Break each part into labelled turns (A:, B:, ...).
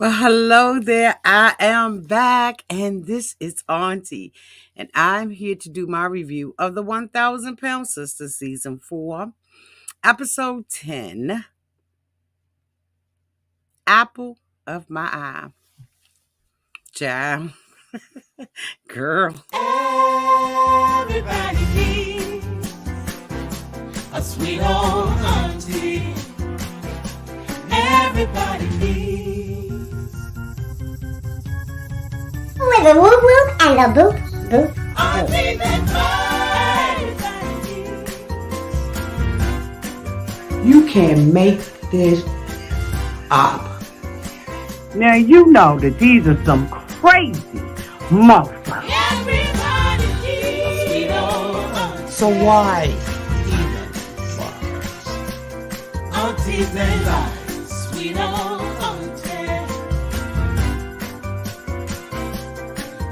A: Well, hello there. I am back, and this is Auntie, and I'm here to do my review of the 1,000 Pound Sister Season 4, Episode 10, Apple of My Eye. Child, girl.
B: Everybody needs a sweet old auntie. Everybody needs
C: with a whoop whoop and a boop boop
B: auntie
C: boop.
B: that everybody needs.
D: You can make this up. Now you know that these are some crazy motherfuckers.
B: Everybody needs a sweet old auntie.
E: So why even bother?
B: Aunties and lies, sweet old auntie.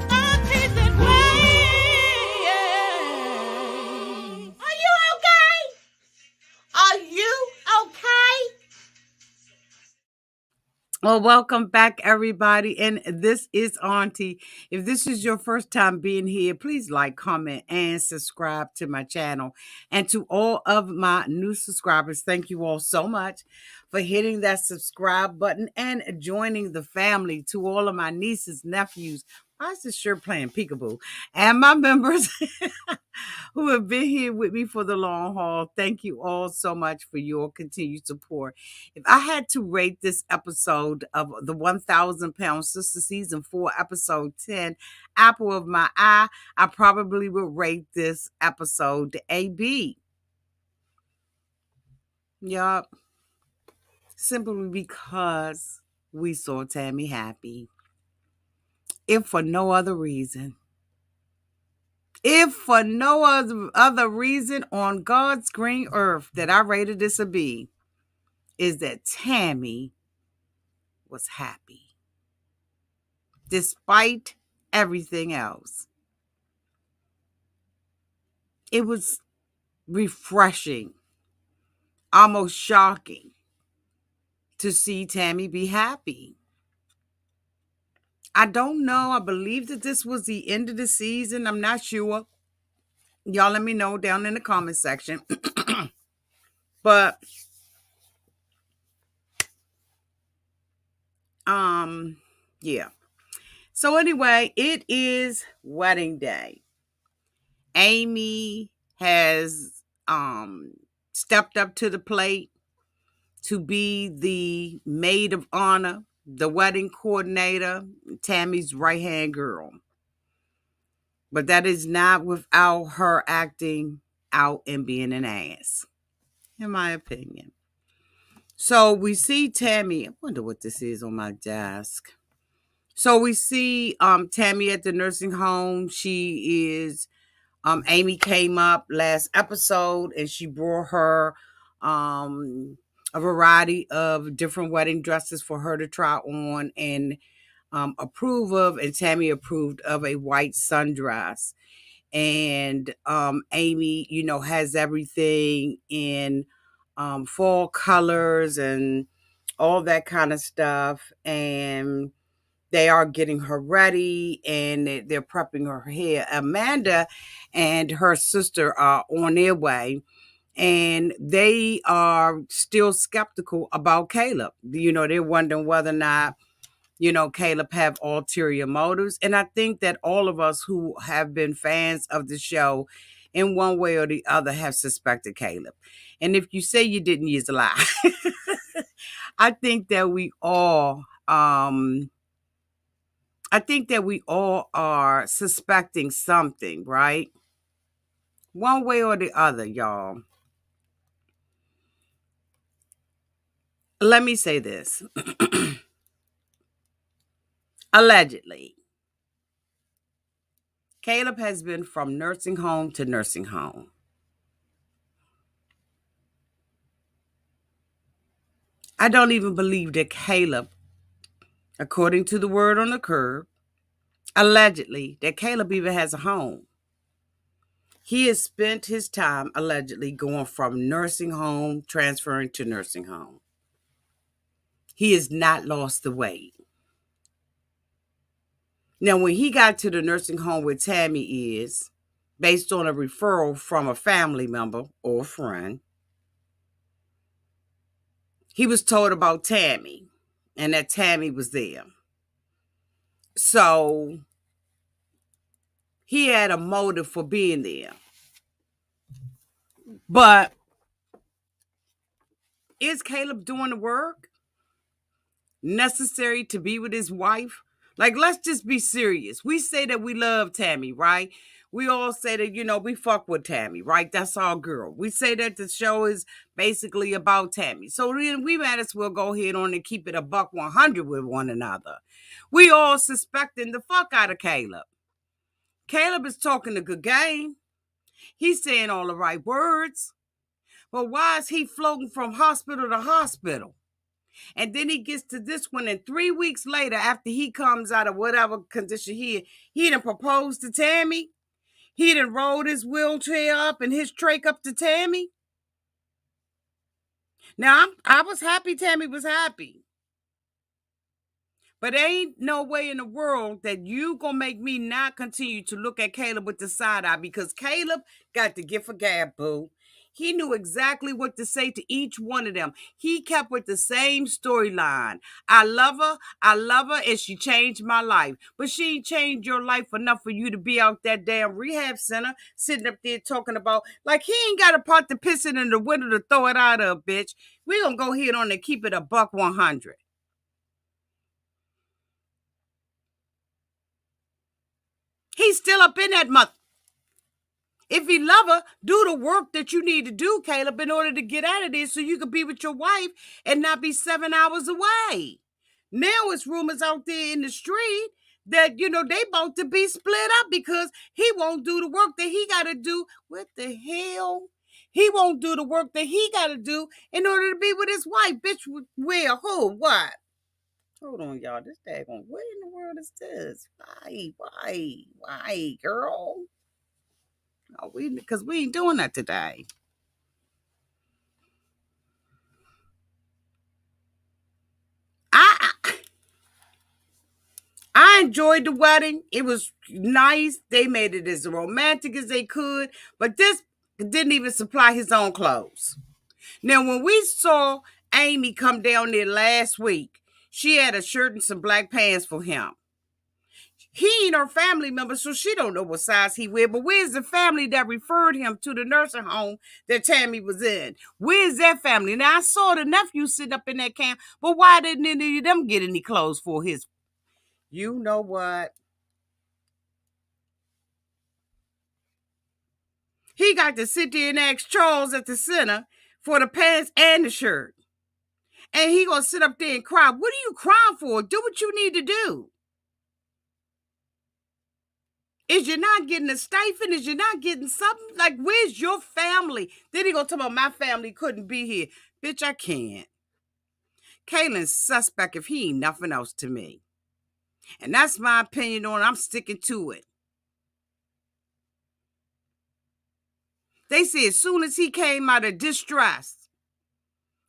B: Aunties and ways. Are you okay? Are you okay?
A: Well, welcome back, everybody. And this is Auntie. If this is your first time being here, please like, comment, and subscribe to my channel. And to all of my new subscribers, thank you all so much for hitting that subscribe button and joining the family. To all of my nieces, nephews, why is this shirt playing peekaboo? And my members who have been here with me for the long haul, thank you all so much for your continued support. If I had to rate this episode of the 1,000 Pound Sister Season 4, Episode 10, Apple of My Eye, I probably would rate this episode a B. Yup. Simply because we saw Tammy happy. If for no other reason. If for no other reason on God's green earth that I rated this a B, is that Tammy was happy. Despite everything else. It was refreshing, almost shocking to see Tammy be happy. I don't know. I believe that this was the end of the season. I'm not sure. Y'all let me know down in the comment section. But yeah. So anyway, it is wedding day. Amy has stepped up to the plate to be the maid of honor, the wedding coordinator, Tammy's right-hand girl. But that is not without her acting out and being an ass, in my opinion. So we see Tammy. I wonder what this is on my desk. So we see Tammy at the nursing home. She is Amy came up last episode and she brought her a variety of different wedding dresses for her to try on and approve of. And Tammy approved of a white sundress. And Amy, has everything in fall colors and all that kind of stuff. And they are getting her ready and they're prepping her hair. Amanda and her sister are on their way and they are still skeptical about Caleb. They're wondering whether or not, Caleb have ulterior motives. And I think that all of us who have been fans of the show in one way or the other have suspected Caleb. And if you say you didn't, you're a lie. I think that we all are suspecting something, right? One way or the other, y'all. Let me say this. Allegedly, Caleb has been from nursing home to nursing home. I don't even believe that Caleb, according to the word on the curb, allegedly, that Caleb even has a home. He has spent his time allegedly going from nursing home, transferring to nursing home. He has not lost the weight. Now, when he got to the nursing home where Tammy is, based on a referral from a family member or a friend, he was told about Tammy and that Tammy was there. So he had a motive for being there. But is Caleb doing the work necessary to be with his wife? Like, let's just be serious. We say that we love Tammy, right? We all say that, we fuck with Tammy, right? That's our girl. We say that the show is basically about Tammy. So then we might as well go ahead on and keep it a buck 100 with one another. We all suspecting the fuck out of Caleb. Caleb is talking a good game. He's saying all the right words. But why is he floating from hospital to hospital? And then he gets to this one, and 3 weeks later, after he comes out of whatever condition he done proposed to Tammy. He done rolled his wheelchair up and his trach up to Tammy. Now, I was happy Tammy was happy. But ain't no way in the world that you gonna make me not continue to look at Caleb with the side eye, because Caleb got the gift of gab, boo. He knew exactly what to say to each one of them. He kept with the same storyline. I love her, and she changed my life. But she ain't changed your life enough for you to be out that damn rehab center sitting up there talking about, like, he ain't got a pot to piss it in the window to throw it out of, bitch. We gonna go ahead on and keep it a buck 100. He's still up in that mother. If you love her, do the work that you need to do, Caleb, in order to get out of there so you can be with your wife and not be 7 hours away. Now it's rumors out there in the street that, they about to be split up because he won't do the work that he got to do. What the hell? He won't do the work that he got to do in order to be with his wife. Bitch, where? Who? What? Hold on, y'all. This daggone, what in the world is this? Why, girl? No, because we ain't doing that today. I I enjoyed the wedding. It was nice. They made it as romantic as they could, but this didn't even supply his own clothes. Now, when we saw Amy come down there last week, she had a shirt and some black pants for him. He ain't her family member, so she don't know what size he wear. But where's the family that referred him to the nursing home that Tammy was in? Where's that family? Now, I saw the nephew sitting up in that camp, but why didn't any of them get any clothes for his? You know what? He got to sit there and ask Charles at the center for the pants and the shirt. And he gonna sit up there and cry. What are you crying for? Do what you need to do. Is you not getting a stipend? Is you not getting something? Like, where's your family? Then he gonna talk about my family couldn't be here. Bitch, I can't. Kaylin's suspect if he ain't nothing else to me. And that's my opinion on it. I'm sticking to it. They say as soon as he came out of distress,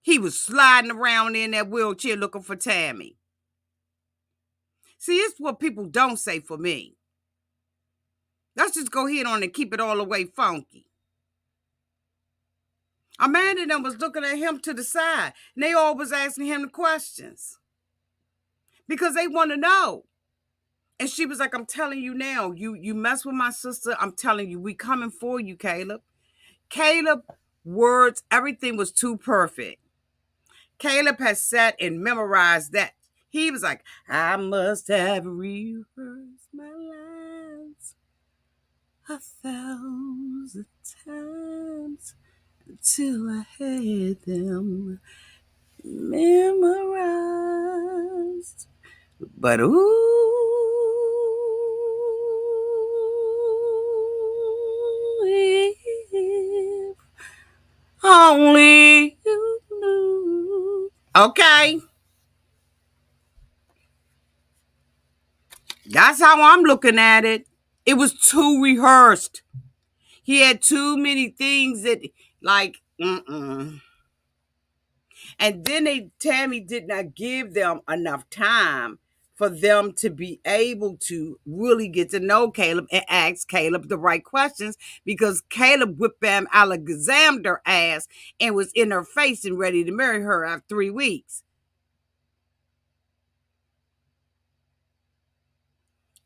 A: he was sliding around in that wheelchair looking for Tammy. See, it's what people don't say for me. Let's just go ahead on and keep it all the way funky. Amanda and them was looking at him to the side, and they all was asking him the questions because they want to know. And she was like, I'm telling you now, you mess with my sister, I'm telling you, we coming for you, Caleb. Caleb, words, everything was too perfect. Caleb has sat and memorized that. He was like, I must have rehearsed my lines 1,000 times until I had them memorized. But if only you knew. Okay. That's how I'm looking at it. It was too rehearsed. He had too many things that, like, And then Tammy did not give them enough time for them to be able to really get to know Caleb and ask Caleb the right questions, because Caleb whipped Bam Alexander ass and was in her face and ready to marry her after 3 weeks.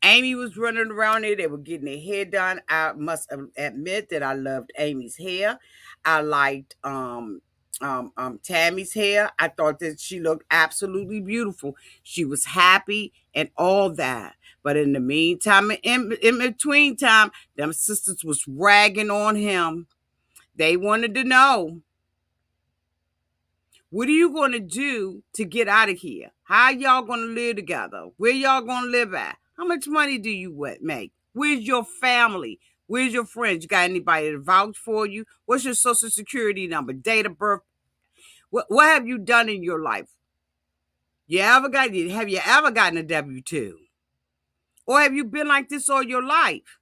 A: Amy was running around there. They were getting their hair done. I must admit that I loved Amy's hair. I liked Tammy's hair. I thought that she looked absolutely beautiful. She was happy and all that. But in the meantime, in between time, them sisters was ragging on him. They wanted to know, what are you going to do to get out of here? How y'all going to live together? Where y'all going to live at? How much money do you make? Where's your family? Where's your friends? You got anybody to vouch for you? What's your social security number, date of birth? What have you done in your life? Have you ever gotten a W-2? Or have you been like this all your life?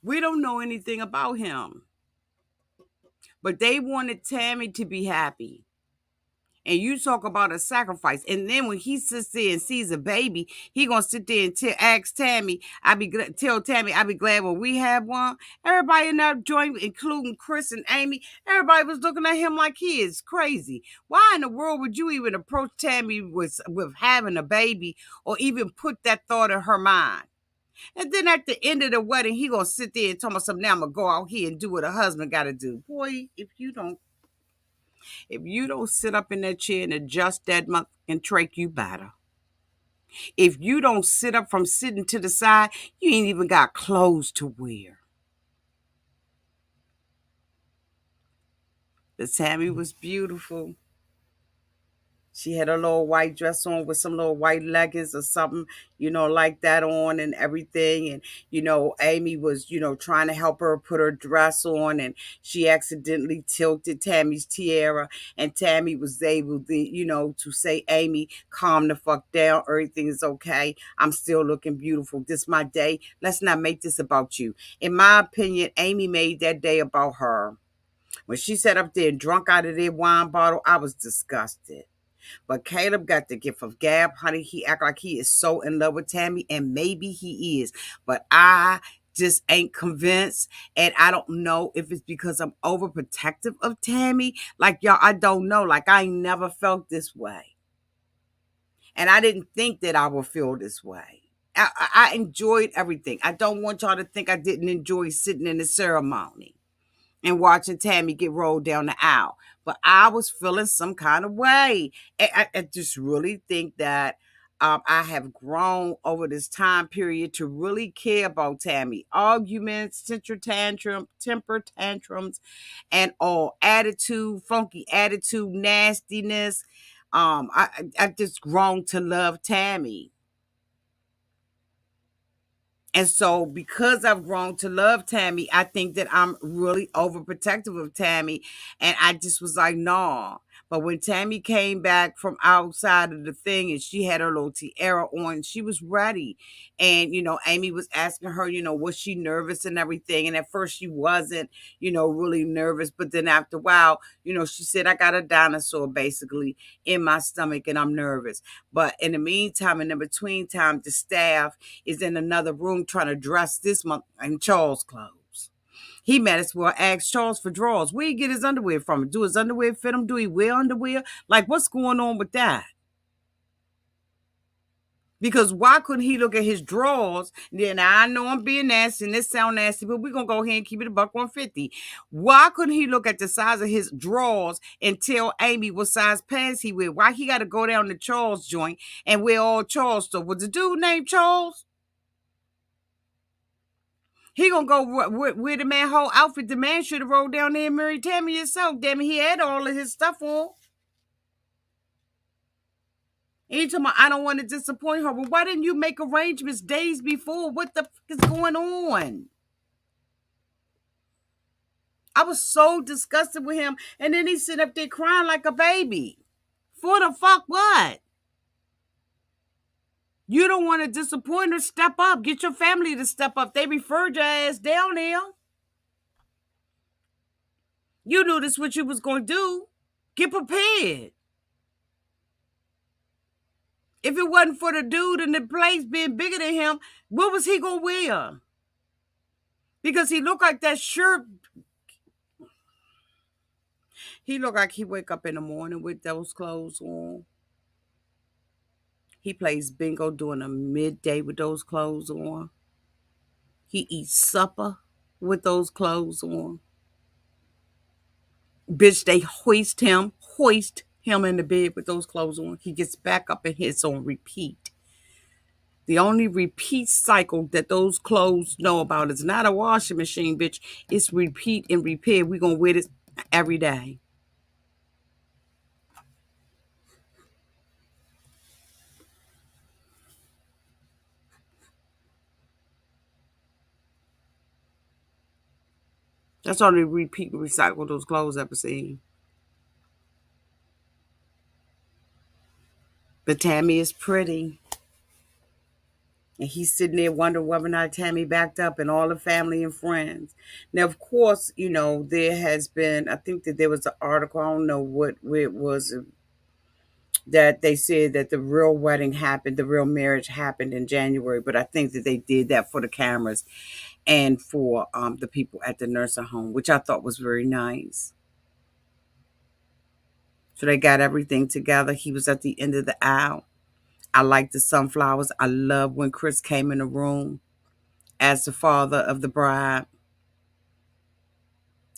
A: We don't know anything about him. But they wanted Tammy to be happy. And you talk about a sacrifice. And then when he sits there and sees a baby, he gonna sit there and ask Tammy, tell Tammy, I'll be glad when we have one. Everybody in that joint, including Chris and Amy, everybody was looking at him like he is crazy. Why in the world would you even approach Tammy with having a baby, or even put that thought in her mind? And then at the end of the wedding, he gonna sit there and tell me something. Now I'm gonna go out here and do what a husband gotta do. Boy, if you don't sit up in that chair and adjust that month and trach, you better. If you don't sit up from sitting to the side, you ain't even got clothes to wear. The Tammy was beautiful. She had a little white dress on with some little white leggings or something, like that on and everything. And, Amy was, trying to help her put her dress on, and she accidentally tilted Tammy's tiara. And Tammy was able to say, Amy, calm the fuck down. Everything is okay. I'm still looking beautiful. This my day. Let's not make this about you. In my opinion, Amy made that day about her. When she sat up there and drunk out of their wine bottle, I was disgusted. But Caleb got the gift of gab, honey. He act like he is so in love with Tammy, and maybe he is. But I just ain't convinced. And I don't know if it's because I'm overprotective of Tammy. Like, y'all, I don't know. Like, I ain't never felt this way. And I didn't think that I would feel this way. I enjoyed everything. I don't want y'all to think I didn't enjoy sitting in the ceremony and watching Tammy get rolled down the aisle. But I was feeling some kind of way. I just really think that I have grown over this time period to really care about Tammy. Arguments, temper tantrums, and all attitude, funky attitude, nastiness. I've just grown to love Tammy. And so because I've grown to love Tammy, I think that I'm really overprotective of Tammy. And I just was like, nah. But when Tammy came back from outside of the thing and she had her little tiara on, she was ready. And, Amy was asking her, was she nervous and everything? And at first she wasn't, really nervous. But then after a while, she said, I got a dinosaur basically in my stomach and I'm nervous. But in the meantime, in the between time, the staff is in another room trying to dress this month in Charles' clothes. He might as well ask Charles for drawers. Where he get his underwear from? Do his underwear fit him? Do he wear underwear? Like, what's going on with that? Because why couldn't he look at his drawers? Then I know I'm being nasty and this sound nasty, but we're going to go ahead and keep it $150. Why couldn't he look at the size of his drawers and tell Amy what size pants he wear? Why he got to go down to Charles' joint and wear all Charles stuff? Was the dude named Charles? He gonna go with the man whole outfit. The man should have rolled down there and married Tammy himself. Damn it, he had all of his stuff on. And he told me, I don't want to disappoint her. Well, why didn't you make arrangements days before? What the fuck is going on? I was so disgusted with him. And then he sit up there crying like a baby. For the fuck what? You don't want to disappoint her. Step up. Get your family to step up. They referred your ass down there. You knew this what you was going to do. Get prepared. If it wasn't for the dude in the place being bigger than him, what was he going to wear? Because he looked like that shirt. He looked like he wake up in the morning with those clothes on. He plays bingo during a midday with those clothes on. He eats supper with those clothes on. Bitch, they hoist him in the bed with those clothes on. He gets back up and hits on repeat. The only repeat cycle that those clothes know about is not a washing machine, bitch. It's repeat and repair. We're going to wear this every day. That's only repeat and recycle those clothes ever seen. But Tammy is pretty. And he's sitting there wondering whether or not Tammy backed up and all the family and friends. Now, of course, there has been, I think that there was an article, I don't know where it was, that they said that the real wedding happened, the real marriage happened in January. But I think that they did that for the cameras and for the people at the nursing home, which I thought was very nice. So they got everything together. He was at the end of the aisle. I like the sunflowers. I love when Chris came in the room as the father of the bride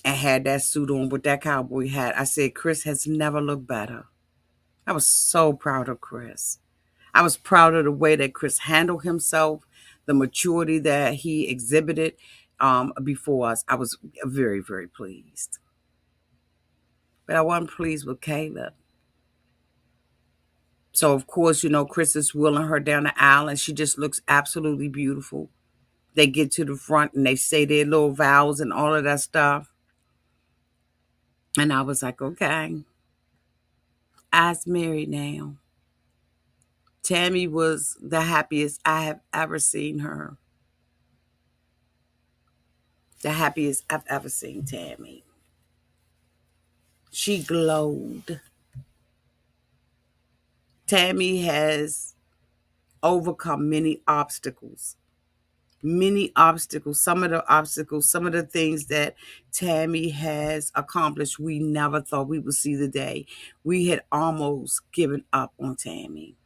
A: and had that suit on with that cowboy hat. I said, Chris has never looked better. I was so proud of Chris. I was proud of the way that Chris handled himself, the maturity that he exhibited before us. I was very, very pleased. But I wasn't pleased with Caleb. So, of course, Chris is wheeling her down the aisle and she just looks absolutely beautiful. They get to the front and they say their little vows and all of that stuff. And I was like, okay, I's married now. Tammy was the happiest I have ever seen her. The happiest I've ever seen Tammy. She glowed. Tammy has overcome many obstacles. Many obstacles. Some of the things that Tammy has accomplished, we never thought we would see the day. We had almost given up on Tammy.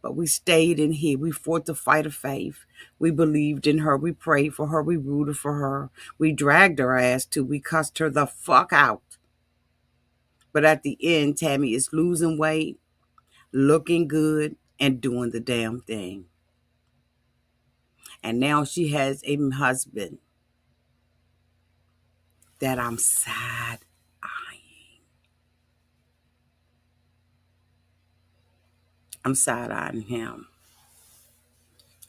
A: But we stayed in here. We fought the fight of faith. We believed in her. We prayed for her. We rooted for her. We dragged her ass too. We cussed her the fuck out. But at the end, Tammy is losing weight, looking good, and doing the damn thing. And now she has a husband that I'm side eyeing. I'm side eyeing him.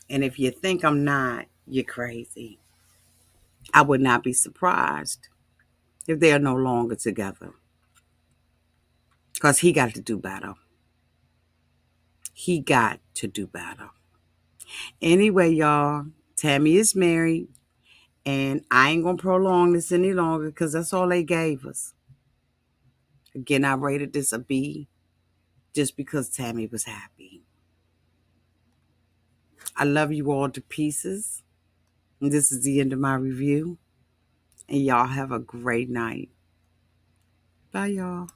A: And if you think I'm not, you're crazy. I would not be surprised if they are no longer together. Because he got to do better. He got to do better. Anyway, y'all, Tammy is married. And I ain't going to prolong this any longer because that's all they gave us. Again, I rated this a B just because Tammy was happy. I love you all to pieces. And this is the end of my review. And y'all have a great night. Bye, y'all.